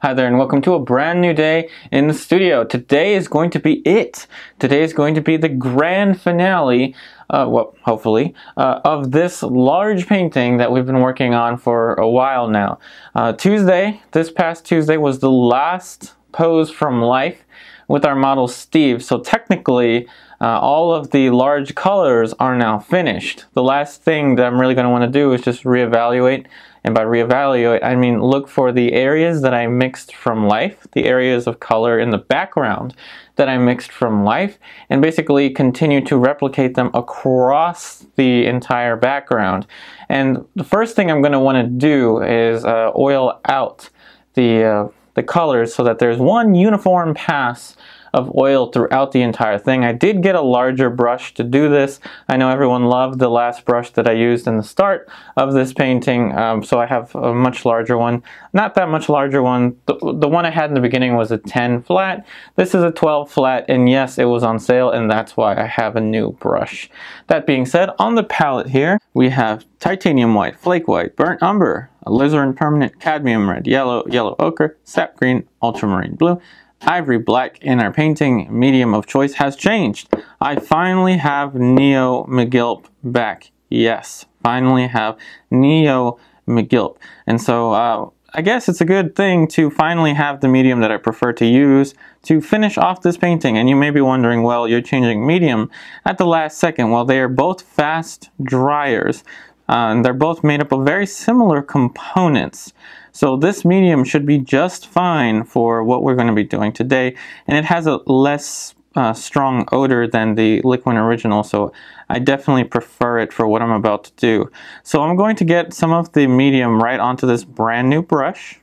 Hi there and welcome to a brand new day in the studio. Today is going to be it. Today is going to be the grand finale, well, hopefully, of this large painting that we've been working on for a while now. This past Tuesday was the last pose from life with our model Steve. So technically, all of the large colors are now finished. The last thing that I'm really going to want to do is just reevaluate. And by reevaluate, I mean look for the areas that I mixed from life, the areas of color in the background that I mixed from life, and basically continue to replicate them across the entire background. And the first thing I'm going to want to do is oil out the colors so that there's one uniform pass of oil throughout the entire thing. I did get a larger brush to do this. I know everyone loved the last brush that I used in the start of this painting, so I have a much larger one. Not that much larger one. The one I had in the beginning was a 10 flat. This is a 12 flat, and yes, it was on sale, and that's why I have a new brush. That being said, on the palette here, we have titanium white, flake white, burnt umber, alizarin permanent, cadmium red, yellow, yellow ochre, sap green, ultramarine blue, ivory black, and our painting medium of choice has changed. I finally have Neo McGilp back. Yes, finally have Neo McGilp. And so I guess it's a good thing to finally have the medium that I prefer to use to finish off this painting. And you may be wondering, well, you're changing medium at the last second. Well, they are both fast dryers. And they're both made up of very similar components. So this medium should be just fine for what we're going to be doing today. And it has a less strong odor than the liquid original, so I definitely prefer it for what I'm about to do. So I'm going to get some of the medium right onto this brand new brush.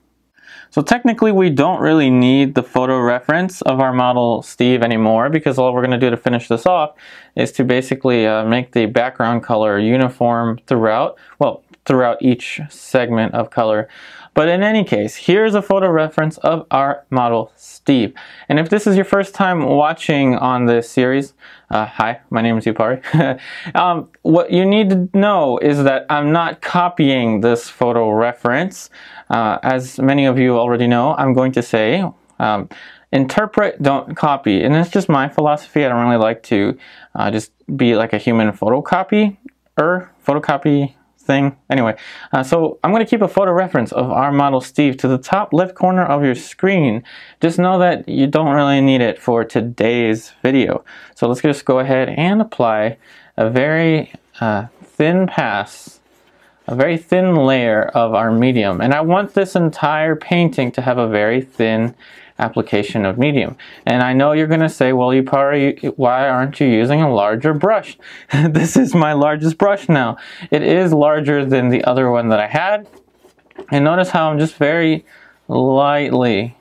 So technically we don't really need the photo reference of our model Steve anymore, because all we're going to do to finish this off is to basically make the background color uniform throughout, well, throughout each segment of color. But in any case, here's a photo reference of our model Steve. And if this is your first time watching on this series, hi, my name is Yupari. What you need to know is that I'm not copying this photo reference. As many of you already know, I'm going to say, interpret, don't copy. And it's just my philosophy. I don't really like to just be like a human photocopy thing. Anyway, so I'm going to keep a photo reference of our model Steve to the top left corner of your screen. Just know that you don't really need it for today's video. So let's just go ahead and apply a very thin pass, a very thin layer of our medium. And I want this entire painting to have a very thin application of medium. And I know you're going to say, well, Yupari, why aren't you using a larger brush? This is my largest brush now. It is larger than the other one that I had. And notice how I'm just very lightly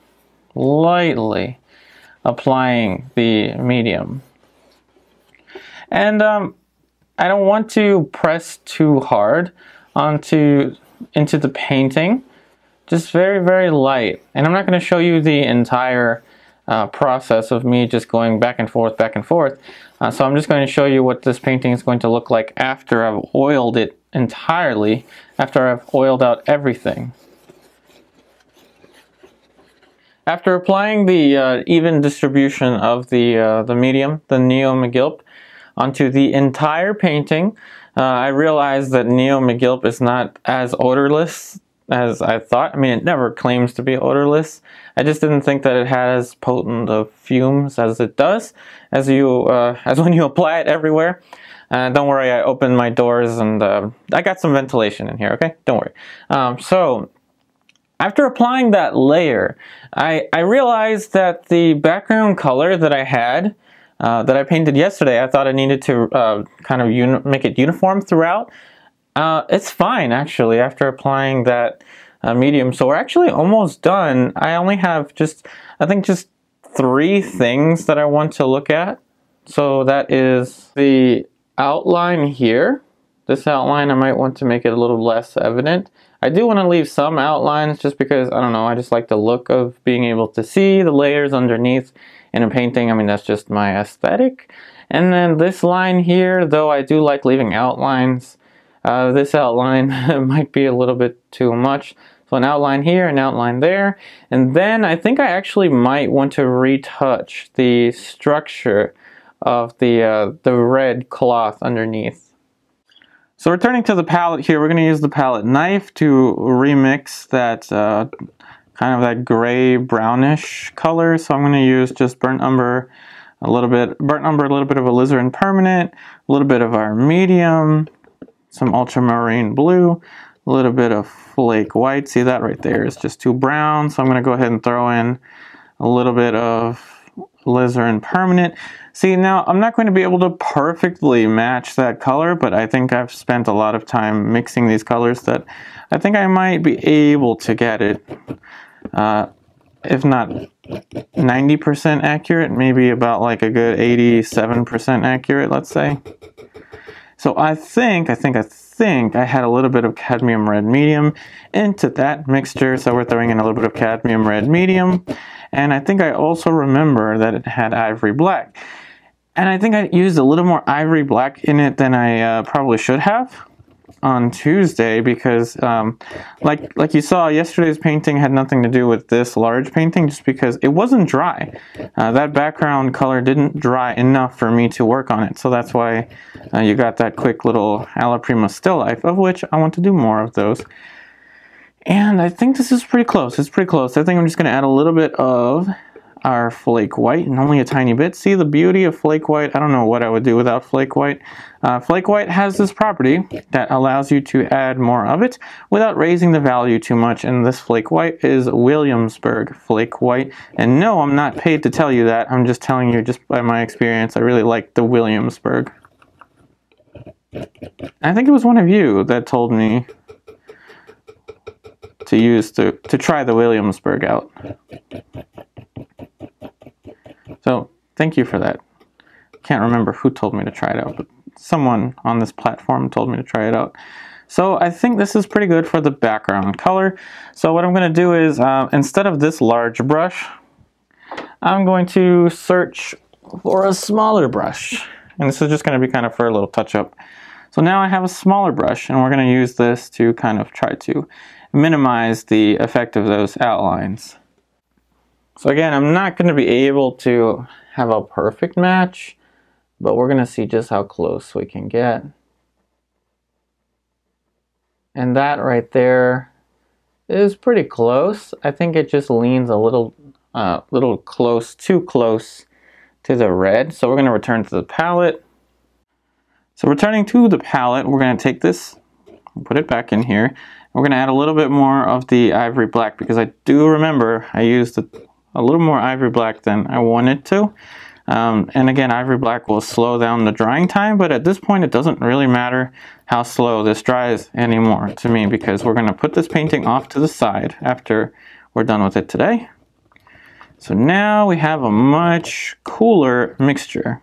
applying the medium. And I don't want to press too hard into the painting. Just very, very light. And I'm not going to show you the entire process of me just going back and forth, so I'm just going to show you what this painting is going to look like after I've oiled it entirely, after I've oiled out everything. After applying the even distribution of the medium, the Neo McGilp, onto the entire painting, I realized that Neo McGilp is not as odorless as I thought. I mean, it never claims to be odorless. I just didn't think that it had as potent of fumes as it does, as when you apply it everywhere. Don't worry, I opened my doors and I got some ventilation in here, okay? Don't worry. So, after applying that layer, I realized that the background color that I had, that I painted yesterday, I thought I needed to kind of make it uniform throughout. It's fine, actually, after applying that medium. So we're actually almost done. I only have I think just 3 things that I want to look at. So that is the outline here. This outline, I might want to make it a little less evident. I do want to leave some outlines just because, I don't know, I just like the look of being able to see the layers underneath in a painting. I mean, that's just my aesthetic. And then this line here, though I do like leaving outlines, this outline might be a little bit too much. So an outline here, an outline there, and then I think I actually might want to retouch the structure of the red cloth underneath. So returning to the palette here, we're going to use the palette knife to remix that kind of that gray brownish color. So I'm going to use just burnt umber, a little bit of alizarin permanent, a little bit of our medium, some ultramarine blue, a little bit of flake white. See that right there is just too brown, so I'm going to go ahead and throw in a little bit of alizarin permanent. See, now I'm not going to be able to perfectly match that color, but I think I've spent a lot of time mixing these colors that I think I might be able to get it, if not 90% accurate, maybe about like a good 87% accurate, let's say. So I think I had a little bit of cadmium red medium into that mixture, so we're throwing in a little bit of cadmium red medium, and I think I also remember that it had ivory black. And I think I used a little more ivory black in it than I probably should have on Tuesday, because like you saw, yesterday's painting had nothing to do with this large painting, just because it wasn't dry. That background color didn't dry enough for me to work on it, so that's why you got that quick little alla prima still life, of which I want to do more of those. And I think this is pretty close. It's pretty close. I think I'm just going to add a little bit of our flake white, and only a tiny bit. See the beauty of flake white? I don't know what I would do without flake white. Flake white has this property that allows you to add more of it without raising the value too much, and this flake white is Williamsburg flake white. And no, I'm not paid to tell you that. I'm just telling you just by my experience. I really like the Williamsburg. I think it was one of you that told me to try the Williamsburg out. So thank you for that. Can't remember who told me to try it out, but someone on this platform told me to try it out. So I think this is pretty good for the background color. So what I'm going to do is, instead of this large brush, I'm going to search for a smaller brush. And this is just going to be kind of for a little touch-up. So now I have a smaller brush, and we're going to use this to kind of try to minimize the effect of those outlines. So again, I'm not going to be able to have a perfect match, but we're going to see just how close we can get. And that right there is pretty close. I think it just leans a little close, too close to the red. So we're going to return to the palette. So returning to the palette, we're going to take this, put it back in here. We're going to add a little bit more of the ivory black, because I do remember I used a little more ivory black than I wanted to. And again, ivory black will slow down the drying time, but at this point it doesn't really matter how slow this dries anymore to me, because we're going to put this painting off to the side after we're done with it today. So now we have a much cooler mixture.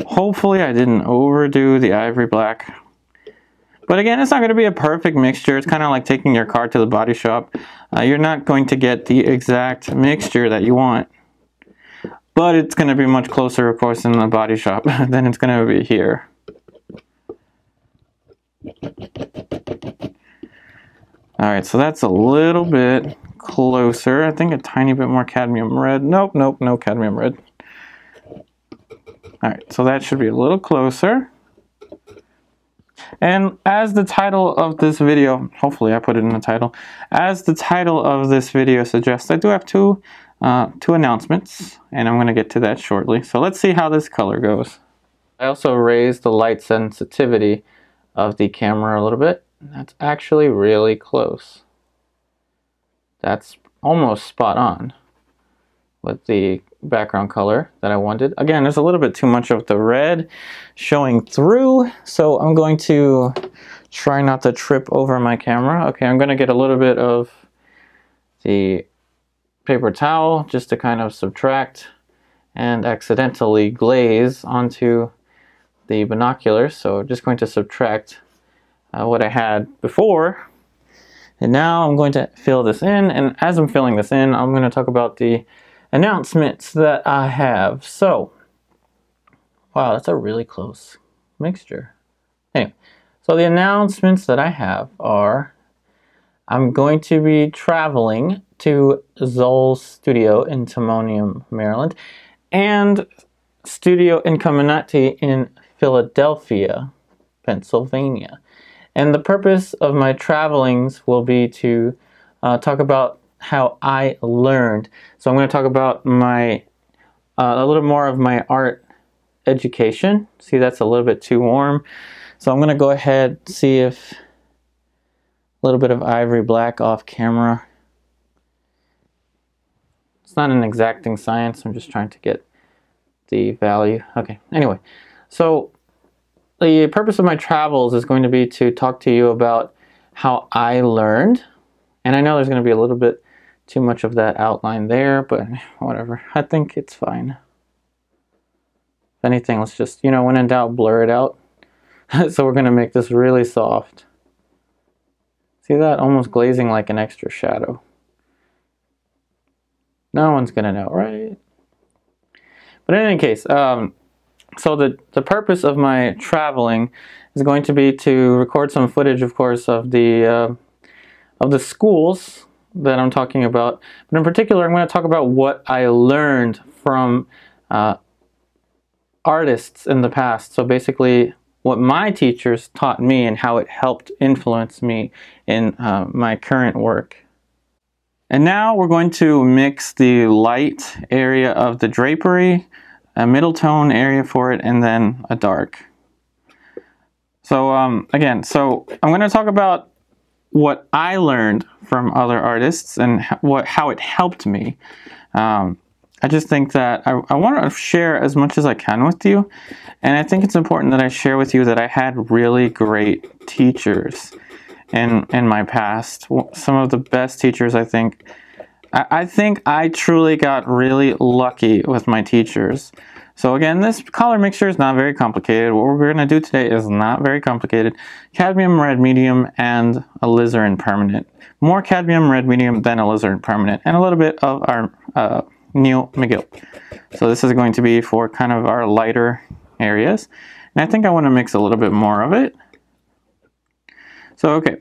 Hopefully I didn't overdo the ivory black. But again, it's not going to be a perfect mixture. It's kind of like taking your car to the body shop. You're not going to get the exact mixture that you want. But it's going to be much closer, of course, in the body shop than it's going to be here. Alright, so that's a little bit closer. I think a tiny bit more cadmium red. Nope, no cadmium red. Alright, so that should be a little closer. And as the title of this video, hopefully I put it in the title, as the title of this video suggests, I do have two announcements, and I'm going to get to that shortly. So let's see how this color goes. I also raised the light sensitivity of the camera a little bit. That's actually really close. That's almost spot on with the background color that I wanted. Again, there's a little bit too much of the red showing through, so I'm going to try not to trip over my camera. Okay, I'm going to get a little bit of the paper towel just to kind of subtract and accidentally glaze onto the binoculars. So just going to subtract what I had before. And now I'm going to fill this in, and as I'm filling this in, I'm going to talk about the announcements that I have. So, wow, that's a really close mixture. Anyway, so the announcements that I have are, I'm going to be traveling to Zoll's studio in Timonium, Maryland, and Studio Incominati in Philadelphia, Pennsylvania. And the purpose of my travelings will be to talk about how I learned. So I'm going to talk about my a little more of my art education. See, that's a little bit too warm. So I'm going to go ahead and see if a little bit of ivory black off camera. It's not an exacting science. I'm just trying to get the value. Okay, anyway. So the purpose of my travels is going to be to talk to you about how I learned. And I know there's going to be a little bit too much of that outline there, but whatever. I think it's fine. If anything, let's just, you know, when in doubt, blur it out. So we're going to make this really soft. See that? Almost glazing like an extra shadow. No one's going to know, right? But in any case, so the purpose of my traveling is going to be to record some footage, of course, of the schools that I'm talking about. But in particular, I'm going to talk about what I learned from artists in the past. So basically, what my teachers taught me and how it helped influence me in my current work. And now we're going to mix the light area of the drapery, a middle tone area for it, and then a dark. So again, so I'm going to talk about what I learned from other artists and how it helped me. I just think that I want to share as much as I can with you, and I think it's important that I share with you that I had really great teachers in my past. Some of the best teachers, I think. I think I truly got really lucky with my teachers. So again, this color mixture is not very complicated. What we're going to do today is not very complicated. Cadmium red medium and alizarin permanent. More cadmium red medium than alizarin permanent, and a little bit of our Neil McGill. So this is going to be for kind of our lighter areas. And I think I want to mix a little bit more of it. So okay,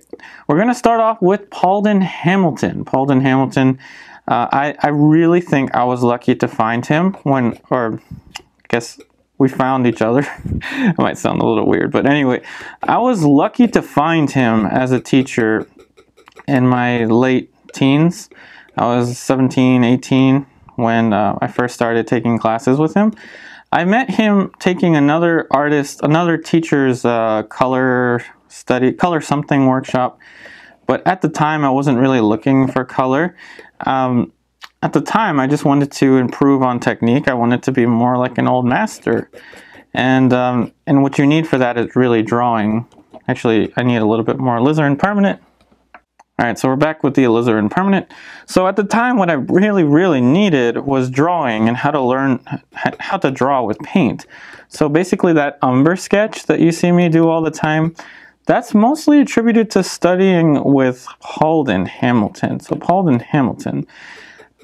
we're going to start off with Paulden Hamilton. Paulden Hamilton, I really think I was lucky to find him or I guess we found each other. It might sound a little weird, but anyway, I was lucky to find him as a teacher in my late teens. I was 17, 18 when I first started taking classes with him. I met him taking another teacher's color something workshop, but at the time I wasn't really looking for color. At the time I just wanted to improve on technique. I wanted to be more like an old master, and what you need for that is really drawing. Actually, I need a little bit more alizarin permanent. Alright, so we're back with the alizarin permanent. So at the time what I really needed was drawing and how to learn how to draw with paint. So basically that Umber sketch that you see me do all the time, that's mostly attributed to studying with Paulden Hamilton. So Paulden Hamilton.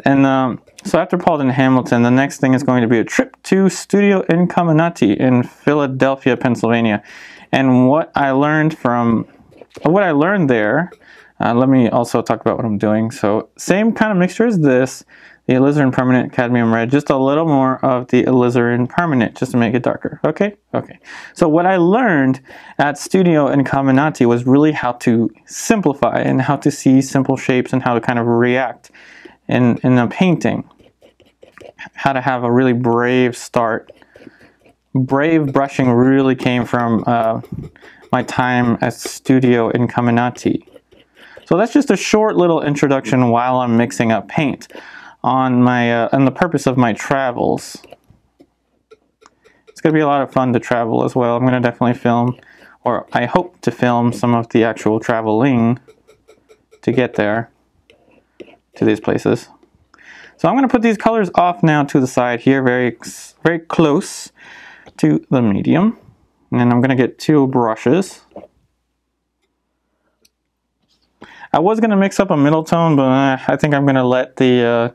And so after Paulden Hamilton, the next thing is going to be a trip to Studio Incominati in Philadelphia, Pennsylvania. And what I learned there, let me also talk about what I'm doing. So same kind of mixture as this, the alizarin permanent cadmium red, just a little more of the alizarin permanent just to make it darker. Okay? Okay. So what I learned at Studio Incominati was really how to simplify and how to see simple shapes and how to kind of react in a painting. How to have a really brave start. Brave brushing really came from my time at Studio Incominati. So that's just a short little introduction while I'm mixing up paint on my and the purpose of my travels. It's going to be a lot of fun to travel as well. I'm going to definitely film, or I hope to film, some of the actual traveling to get there, to these places. So I'm going to put these colors off now to the side here, very close to the medium. And then I'm going to get 2 brushes. I was going to mix up a middle tone, but I think I'm going to let the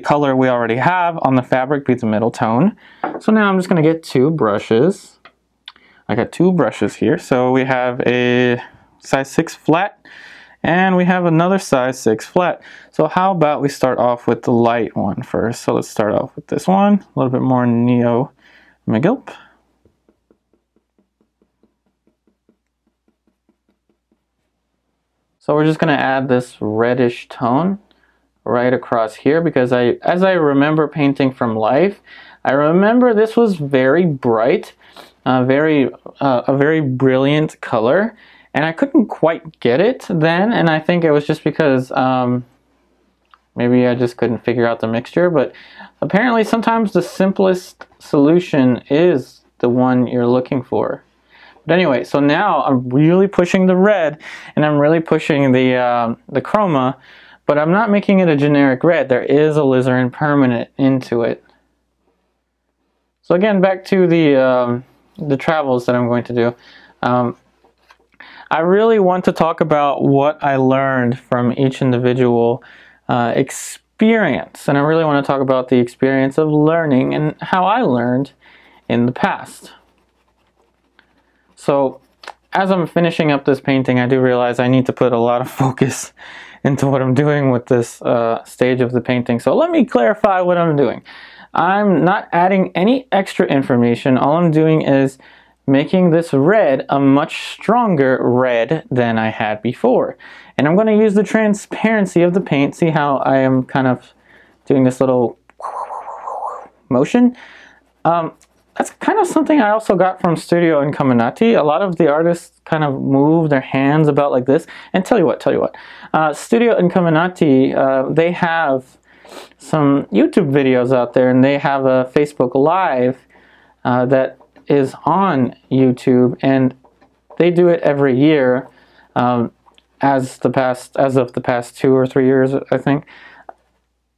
color we already have on the fabric be the middle tone. So now I'm just going to get 2 brushes. I got 2 brushes here. So we have a size 6 flat And we have another size 6 flat. So how about we start off with the light one first. So let's start off with this one, a little bit more Neo Migilp. So we're just going to add this reddish tone right across here, because as I remember painting from life, I remember this was very bright, a very brilliant color, and I couldn't quite get it then, and I think it was just because maybe I just couldn't figure out the mixture, but apparently sometimes the simplest solution is the one you're looking for. But anyway, so now I'm really pushing the red, and I'm really pushing the chroma, but I'm not making it a generic red. There is alizarin permanent into it. So again, back to the travels that I'm going to do. I really want to talk about what I learned from each individual experience, and I really want to talk about the experience of learning and how I learned in the past. So as I'm finishing up this painting, I do realize I need to put a lot of focus into what I'm doing with this stage of the painting. So let me clarify what I'm doing. I'm not adding any extra information. All I'm doing is making this red a much stronger red than I had before. And I'm going to use the transparency of the paint. See how I am kind of doing this little motion? That's kind of something I also got from Studio Incaminati. A lot of the artists kind of move their hands about like this. And tell you what, Studio Incaminati, they have some YouTube videos out there, and they have a Facebook Live that is on YouTube, and they do it every year as of the past 2 or 3 years, I think.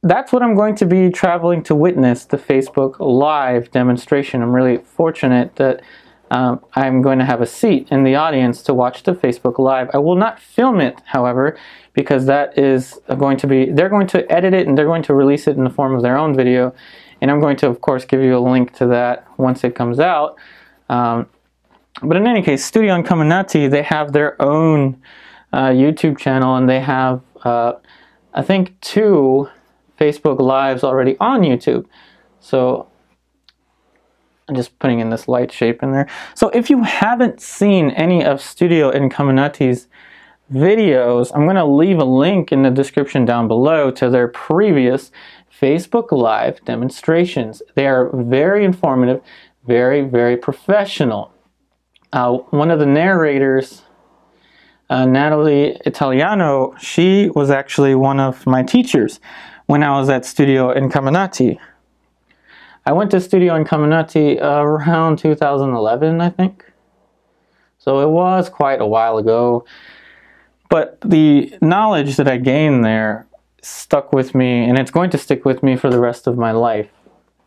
That's what I'm going to be traveling to witness, the Facebook Live demonstration. I'm really fortunate that I'm going to have a seat in the audience to watch the Facebook Live. I will not film it, however, because that is going to be, they're going to edit it and they're going to release it in the form of their own video. And I'm going to, of course, give you a link to that once it comes out. But in any case, Studio Incaminati, they have their own YouTube channel, and they have, I think, 2 Facebook Lives already on YouTube. So I'm just putting in this light shape in there. So if you haven't seen any of Studio Incaminati's videos, I'm going to leave a link in the description down below to their previous Facebook Live demonstrations. They are very informative, very, very professional. One of the narrators, Natalie Italiano, she was actually one of my teachers when I was at Studio Incaminati. I went to Studio Incaminati around 2011, I think. So it was quite a while ago. But the knowledge that I gained there stuck with me, and it's going to stick with me for the rest of my life.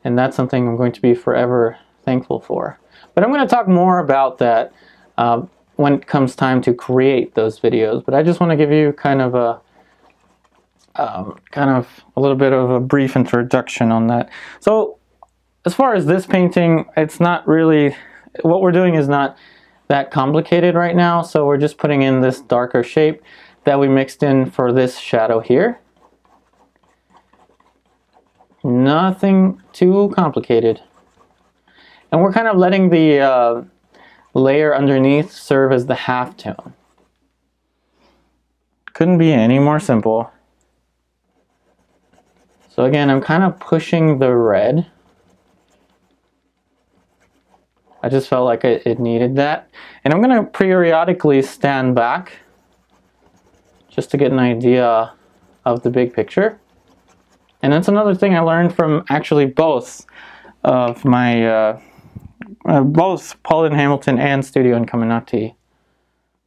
And that's something I'm going to be forever thankful for. But I'm going to talk more about that when it comes time to create those videos. But I just want to give you kind of a little bit of a brief introduction on that. So as far as this painting, it's not really, what we're doing is not that complicated right now. So we're just putting in this darker shape that we mixed in for this shadow here. Nothing too complicated. And we're kind of letting the layer underneath serve as the halftone. Couldn't be any more simple. So again, I'm kind of pushing the red. I just felt like it needed that. And I'm going to periodically stand back just to get an idea of the big picture. And that's another thing I learned from actually both of my, both Paul and Hamilton and Studio Incaminati,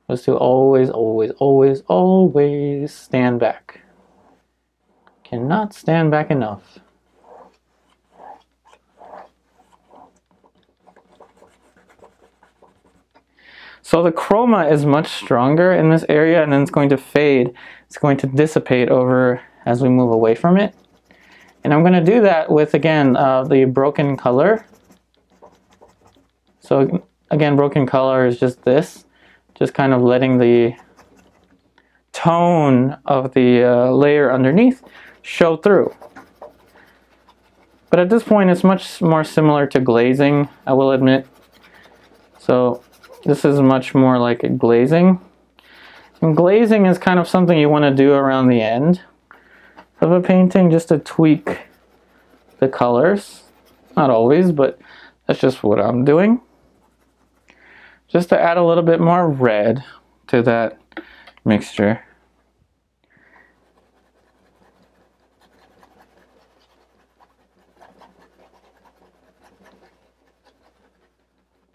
was to always, always, always, always stand back. Cannot stand back enough. So the chroma is much stronger in this area, and then it's going to fade. It's going to dissipate over as we move away from it. And I'm going to do that with, again, the broken color. So again, broken color is just this. Just kind of letting the tone of the layer underneath show through. But at this point, it's much more similar to glazing, I will admit. So this is much more like a glazing. And glazing is kind of something you want to do around the end of a painting, just to tweak the colors. Not always, but that's just what I'm doing. Just to add a little bit more red to that mixture.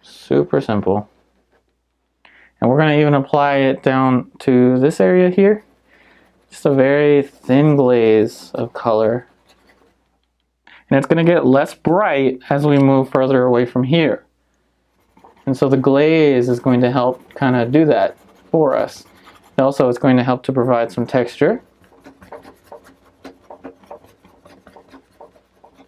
Super simple. And we're going to even apply it down to this area here. Just a very thin glaze of color. And it's going to get less bright as we move further away from here. And so the glaze is going to help kind of do that for us. And also it's going to help to provide some texture.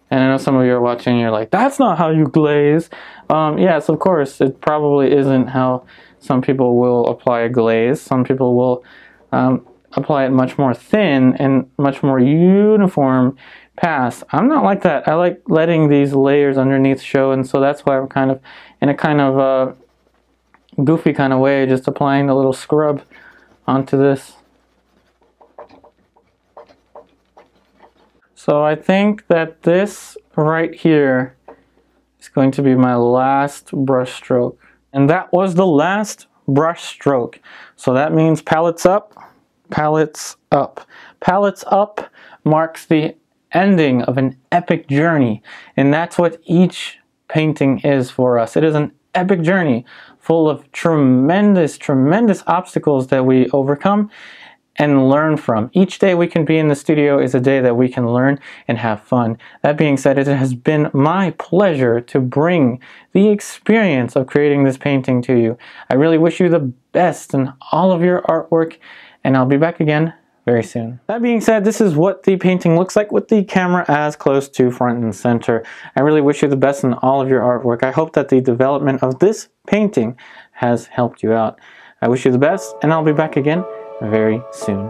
And I know some of you are watching and you're like, that's not how you glaze. Yes, of course, it probably isn't how some people will apply a glaze. Some people will apply it much more thin and much more uniform pass. I'm not like that. I like letting these layers underneath show, and so that's why I'm kind of in a kind of goofy kind of way, just applying a little scrub onto this. So I think that this right here is going to be my last brush stroke. And that was the last brush stroke. So that means palettes up, palettes up. Palettes up marks the ending of an epic journey. And that's what each painting is for us. It is an epic journey full of tremendous, tremendous obstacles that we overcome and learn from. Each day we can be in the studio is a day that we can learn and have fun. That being said, it has been my pleasure to bring the experience of creating this painting to you. I really wish you the best in all of your artwork, and I'll be back again very soon. That being said, this is what the painting looks like with the camera as close to front and center. I really wish you the best in all of your artwork. I hope that the development of this painting has helped you out. I wish you the best, and I'll be back again very soon.